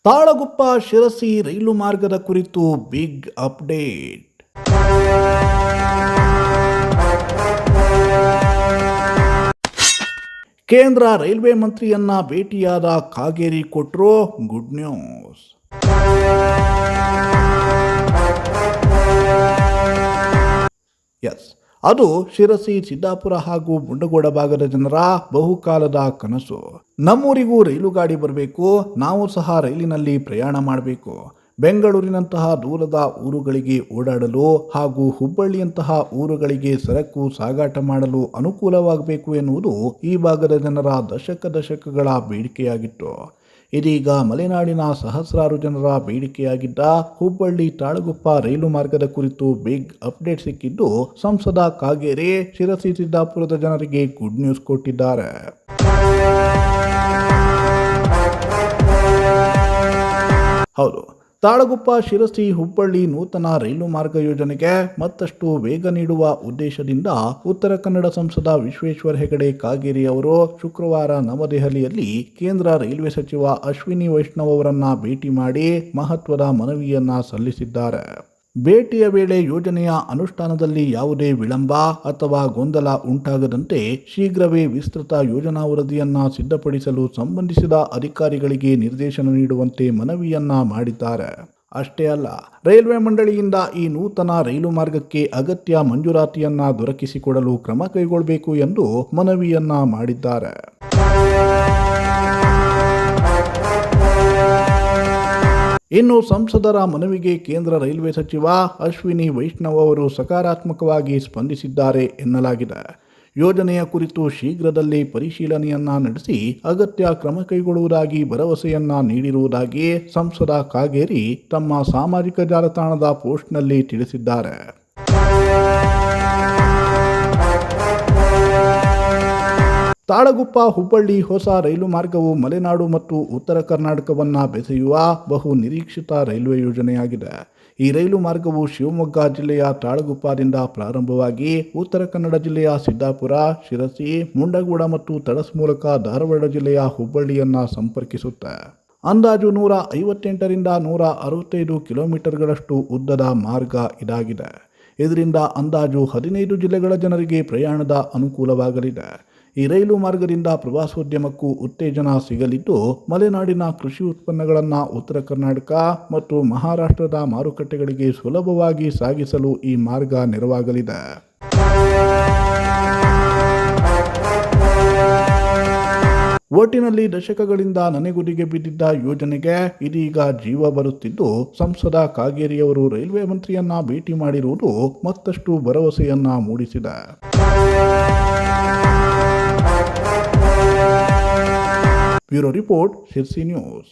ತಾಳಗುಪ್ಪ ಶಿರಸಿ ರೈಲು ಮಾರ್ಗದ ಕುರಿತು big update. ಕೇಂದ್ರ ರೈಲ್ವೆ ಮಂತ್ರಿಯನ್ನ ಭೇಟಿಯಾದ ಕಾಗೇರಿ ಕೊಟ್ರೋ ಗುಡ್ ನ್ಯೂಸ್. ಅದು ಶಿರಸಿ, ಸಿದ್ದಾಪುರ ಹಾಗೂ ಮುಂಡಗೋಡ ಭಾಗದ ಜನರ ಬಹುಕಾಲದ ಕನಸು. ನಮ್ಮೂರಿಗೂ ರೈಲು ಗಾಡಿ ಬರಬೇಕು, ನಾವು ಸಹ ರೈಲಿನಲ್ಲಿ ಪ್ರಯಾಣ ಮಾಡಬೇಕು. ಬೆಂಗಳೂರಿನಂತಹ ದೂರದ ಊರುಗಳಿಗೆ ಓಡಾಡಲು ಹಾಗೂ ಹುಬ್ಬಳ್ಳಿಯಂತಹ ಊರುಗಳಿಗೆ ಸರಕು ಸಾಗಾಟ ಮಾಡಲು ಅನುಕೂಲವಾಗಬೇಕು ಎನ್ನುವುದು ಈ ಭಾಗದ ಜನರ ದಶಕಗಳ ಬೇಡಿಕೆಯಾಗಿತ್ತು. ಇದೀಗ ಮಲೆನಾಡಿನ ಸಹಸ್ರಾರು ಜನರ ಬೇಡಿಕೆಯಾಗಿದ್ದ ಹುಬ್ಬಳ್ಳಿ ತಾಳಗುಪ್ಪ ರೈಲು ಮಾರ್ಗದ ಕುರಿತು ಬಿಗ್ ಅಪ್ಡೇಟ್ ಸಿಕ್ಕಿದ್ದು, ಸಂಸದ ಕಾಗೇರಿ ಶಿರಸಿ ಸಿದ್ದಾಪುರದ ಜನರಿಗೆ ಗುಡ್ ನ್ಯೂಸ್ ಕೊಟ್ಟಿದ್ದಾರೆ. ಹೌದು, ತಾಳಗುಪ್ಪ ಶಿರಸಿ ಹುಬ್ಬಳ್ಳಿ ನೂತನ ರೈಲು ಮಾರ್ಗ ಯೋಜನೆಗೆ ಮತ್ತಷ್ಟು ವೇಗ ನೀಡುವ ಉದ್ದೇಶದಿಂದ ಉತ್ತರ ಕನ್ನಡ ಸಂಸದ ವಿಶ್ವೇಶ್ವರ ಹೆಗಡೆ ಕಾಗೇರಿ ಅವರು ಶುಕ್ರವಾರ ನವದೆಹಲಿಯಲ್ಲಿ ಕೇಂದ್ರ ರೈಲ್ವೆ ಸಚಿವ ಅಶ್ವಿನಿ ವೈಷ್ಣವ್ ಅವರನ್ನ ಭೇಟಿ ಮಾಡಿ ಮಹತ್ವದ ಮನವಿಯನ್ನ ಸಲ್ಲಿಸಿದ್ದಾರೆ. ಭೇಟಿಯ ವೇಳೆ ಯೋಜನೆಯ ಅನುಷ್ಠಾನದಲ್ಲಿ ಯಾವುದೇ ವಿಳಂಬ ಅಥವಾ ಗೊಂದಲ ಉಂಟಾಗದಂತೆ ಶೀಘ್ರವೇ ವಿಸ್ತೃತ ಯೋಜನಾ ವರದಿಯನ್ನ ಸಿದ್ಧಪಡಿಸಲು ಸಂಬಂಧಿಸಿದ ಅಧಿಕಾರಿಗಳಿಗೆ ನಿರ್ದೇಶನ ನೀಡುವಂತೆ ಮನವಿಯನ್ನ ಮಾಡಿದ್ದಾರೆ. ಅಷ್ಟೇ ಅಲ್ಲ, ರೈಲ್ವೆ ಮಂಡಳಿಯಿಂದ ಈ ನೂತನ ರೈಲು ಮಾರ್ಗಕ್ಕೆ ಅಗತ್ಯ ಮಂಜೂರಾತಿಯನ್ನ ದೊರಕಿಸಿಕೊಡಲು ಕ್ರಮ ಕೈಗೊಳ್ಳಬೇಕು ಎಂದು ಮನವಿಯನ್ನ ಮಾಡಿದ್ದಾರೆ. ಇನ್ನು ಸಂಸದರ ಮನವಿಗೆ ಕೇಂದ್ರ ರೈಲ್ವೆ ಸಚಿವ ಅಶ್ವಿನಿ ವೈಷ್ಣವ್ ಅವರು ಸಕಾರಾತ್ಮಕವಾಗಿ ಸ್ಪಂದಿಸಿದ್ದಾರೆ ಎನ್ನಲಾಗಿದೆ. ಯೋಜನೆಯ ಕುರಿತು ಶೀಘ್ರದಲ್ಲೇ ಪರಿಶೀಲನೆಯನ್ನ ನಡೆಸಿ ಅಗತ್ಯ ಕ್ರಮ ಕೈಗೊಳ್ಳುವುದಾಗಿ ಭರವಸೆಯನ್ನ ನೀಡಿರುವುದಾಗಿ ಸಂಸದ ಕಾಗೇರಿ ತಮ್ಮ ಸಾಮಾಜಿಕ ಜಾಲತಾಣದ ಪೋಸ್ಟ್ನಲ್ಲಿ ತಿಳಿಸಿದ್ದಾರೆ. ತಾಳಗುಪ್ಪ ಹುಬ್ಬಳ್ಳಿ ಹೊಸ ರೈಲು ಮಾರ್ಗವು ಮಲೆನಾಡು ಮತ್ತು ಉತ್ತರ ಕರ್ನಾಟಕವನ್ನ ಬೆಸೆಯುವ ಬಹು ನಿರೀಕ್ಷಿತ ರೈಲ್ವೆ ಯೋಜನೆಯಾಗಿದೆ. ಈ ರೈಲು ಮಾರ್ಗವು ಶಿವಮೊಗ್ಗ ಜಿಲ್ಲೆಯ ತಾಳಗುಪ್ಪದಿಂದ ಪ್ರಾರಂಭವಾಗಿ ಉತ್ತರ ಕನ್ನಡ ಜಿಲ್ಲೆಯ ಸಿದ್ದಾಪುರ, ಶಿರಸಿ, ಮುಂಡಗೋಡ ಮತ್ತು ತಡಸ್ ಮೂಲಕ ಧಾರವಾಡ ಜಿಲ್ಲೆಯ ಹುಬ್ಬಳ್ಳಿಯನ್ನ ಸಂಪರ್ಕಿಸುತ್ತೆ. ಅಂದಾಜು 158ರಿಂದ 165 ಕಿಲೋಮೀಟರ್ಗಳಷ್ಟು ಉದ್ದದ ಮಾರ್ಗ ಇದಾಗಿದೆ. ಇದರಿಂದ ಅಂದಾಜು 15 ಜಿಲ್ಲೆಗಳ ಜನರಿಗೆ ಪ್ರಯಾಣದ ಅನುಕೂಲವಾಗಲಿದೆ. ಈ ರೈಲು ಮಾರ್ಗದಿಂದ ಪ್ರವಾಸೋದ್ಯಮಕ್ಕೂ ಉತ್ತೇಜನ ಸಿಗಲಿದ್ದು, ಮಲೆನಾಡಿನ ಕೃಷಿ ಉತ್ಪನ್ನಗಳನ್ನು ಉತ್ತರ ಕರ್ನಾಟಕ ಮತ್ತು ಮಹಾರಾಷ್ಟ್ರದ ಮಾರುಕಟ್ಟೆಗಳಿಗೆ ಸುಲಭವಾಗಿ ಸಾಗಿಸಲು ಈ ಮಾರ್ಗ ನೆರವಾಗಲಿದೆ. ಒಟ್ಟಿನಲ್ಲಿ ದಶಕಗಳಿಂದ ನನೆಗುದಿಗೆ ಬಿದ್ದಿದ್ದ ಯೋಜನೆಗೆ ಇದೀಗ ಜೀವ ಬರುತ್ತಿದ್ದು, ಸಂಸದ ಕಾಗೇರಿಯವರು ರೈಲ್ವೆ ಮಂತ್ರಿಯನ್ನ ಭೇಟಿ ಮಾಡಿರುವುದು ಮತ್ತಷ್ಟು ಭರವಸೆಯನ್ನ ಮೂಡಿಸಿದೆ. Bureau report, Sirsi news.